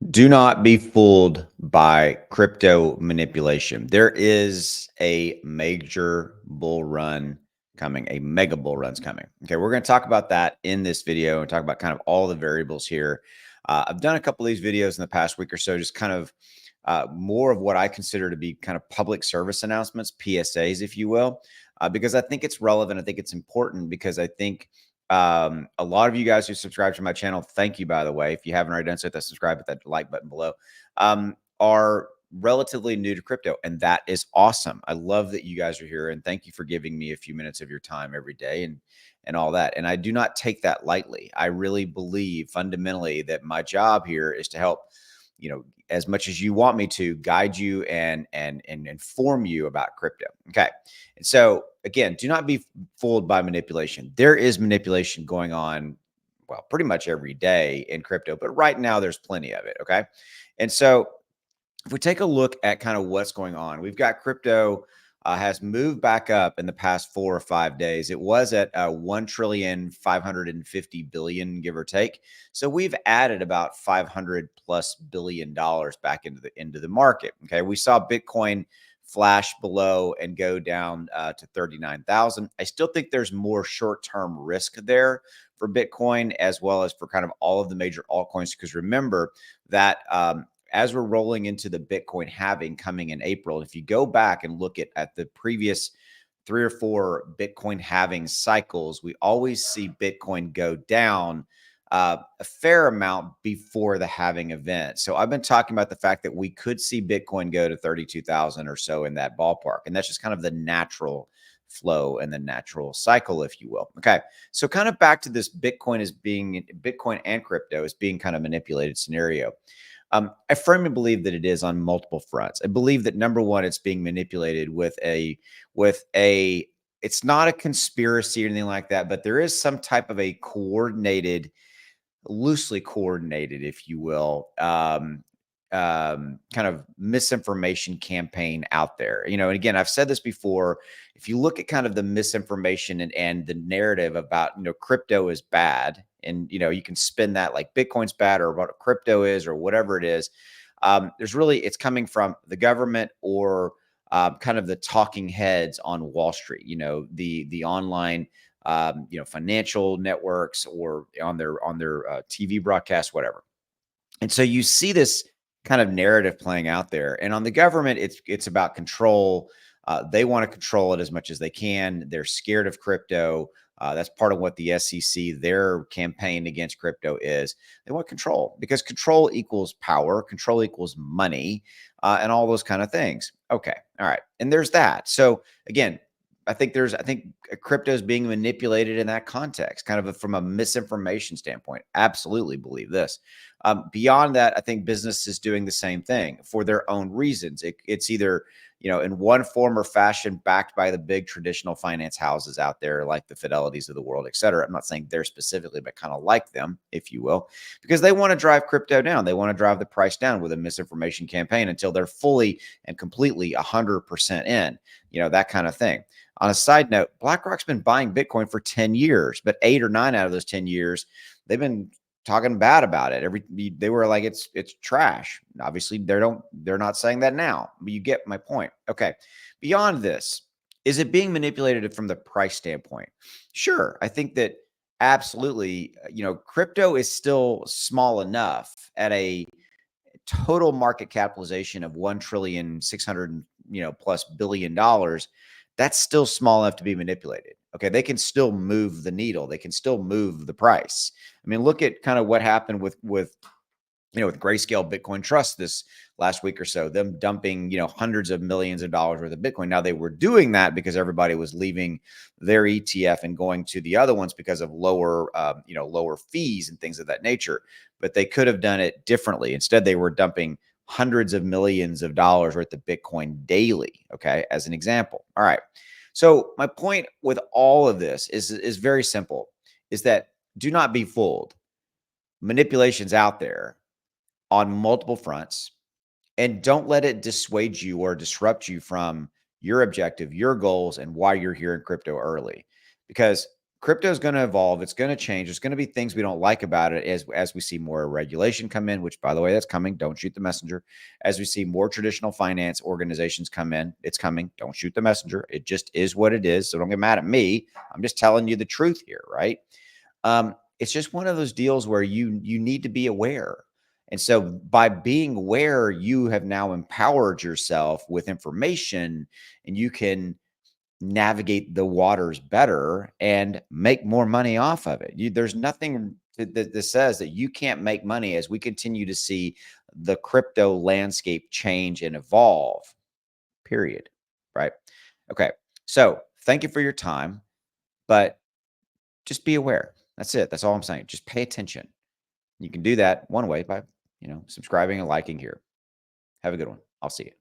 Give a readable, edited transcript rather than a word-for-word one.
Do not be fooled by crypto manipulation. There is a major bull run coming, a mega bull run's coming. Okay, we're going to talk about that in this video and talk about kind of all the variables here. I've done a couple of these videos in the past week or so, just kind of more of what I consider to be kind of public service announcements, PSAs, if you will, because I think it's relevant. I think it's important because I think a lot of you guys who subscribe to my channel, thank you, by the way. If you haven't already done so, hit that subscribe, hit that like button below, are relatively new to crypto. And that is awesome. I love that you guys are here. And thank you for giving me a few minutes of your time every day and all that. And I do not take that lightly. I really believe fundamentally that my job here is to help, as much as you want me to guide you and inform you about crypto. Okay. And so again, do not be fooled by manipulation. There is manipulation going on, well, pretty much every day in crypto, but right now there's plenty of it. Okay. And so if we take a look at kind of what's going on, we've got crypto has moved back up in the past 4 or 5 days. It was at 1,550,000,000,000, give or take. So we've added about $500+ billion back into the market. Okay, we saw Bitcoin flash below and go down to 39,000. I still think there's more short-term risk there for Bitcoin as well as for kind of all of the major altcoins, because remember that as we're rolling into the Bitcoin halving coming in April, if you go back and look at the previous 3 or 4 Bitcoin halving cycles, we always see Bitcoin go down a fair amount before the halving event. So I've been talking about the fact that we could see Bitcoin go to 32,000 or so in that ballpark. And that's just kind of the natural flow and the natural cycle, if you will. Okay. So kind of back to this Bitcoin and crypto as being kind of manipulated scenario. I firmly believe that it is on multiple fronts. I believe that number one, it's being manipulated with a. It's not a conspiracy or anything like that, but there is some type of a loosely coordinated, if you will, kind of misinformation campaign out there. And again, I've said this before. If you look at kind of the misinformation and the narrative about, crypto is bad, and, you can spin that like Bitcoin's bad or what crypto is or whatever it is. It's coming from the government or kind of the talking heads on Wall Street, the online financial networks or on their TV broadcasts, whatever. And so you see this kind of narrative playing out there. And on the government, it's about control. They want to control it as much as they can. They're scared of crypto. That's part of what the SEC, their campaign against crypto is. They want control because control equals power, control equals money, and all those kind of things. Okay, all right, and there's that. So again, I think crypto is being manipulated in that context, kind of from a misinformation standpoint. Absolutely believe this. Beyond that, I think business is doing the same thing for their own reasons. It's either in one form or fashion backed by the big traditional finance houses out there, like the Fidelities of the world, et cetera. I'm not saying they're specifically, but kind of like them, if you will, because they want to drive crypto down. They want to drive the price down with a misinformation campaign until they're fully and completely 100% in, that kind of thing. On a side note, BlackRock's been buying Bitcoin for 10 years, but 8 or 9 out of those 10 years, they've been talking bad about it. They were like, it's trash. Obviously, they're not saying that now, but you get my point. Okay. Beyond this, is it being manipulated from the price standpoint? Sure. I think that absolutely, crypto is still small enough at a total market capitalization of 1,600,000,000,000 plus $billion. That's still small enough to be manipulated. Okay, they can still move the needle. They can still move the price. I mean, look at kind of what happened with Grayscale Bitcoin Trust this last week or so, them dumping, hundreds of millions of dollars worth of Bitcoin. Now they were doing that because everybody was leaving their ETF and going to the other ones because of lower fees and things of that nature. But they could have done it differently. Instead, they were dumping hundreds of millions of dollars worth of Bitcoin daily. Okay, as an example. All right. So my point with all of this is very simple: is that do not be fooled. Manipulation's out there on multiple fronts, and don't let it dissuade you or disrupt you from your objective, your goals, and why you're here in crypto early. Because crypto is going to evolve. It's going to change. There's going to be things we don't like about it as we see more regulation come in, which by the way, that's coming. Don't shoot the messenger. As we see more traditional finance organizations come in, it's coming. Don't shoot the messenger. It just is what it is. So don't get mad at me. I'm just telling you the truth here, right? It's just one of those deals where you need to be aware. And so by being aware, you have now empowered yourself with information and you can navigate the waters better and make more money off of it. There's nothing that says that you can't make money as we continue to see the crypto landscape change and evolve, period. Right. Okay. So thank you for your time, but just be aware. That's it. That's all I'm saying. Just pay attention. You can do that one way by, subscribing and liking here. Have a good one. I'll see you.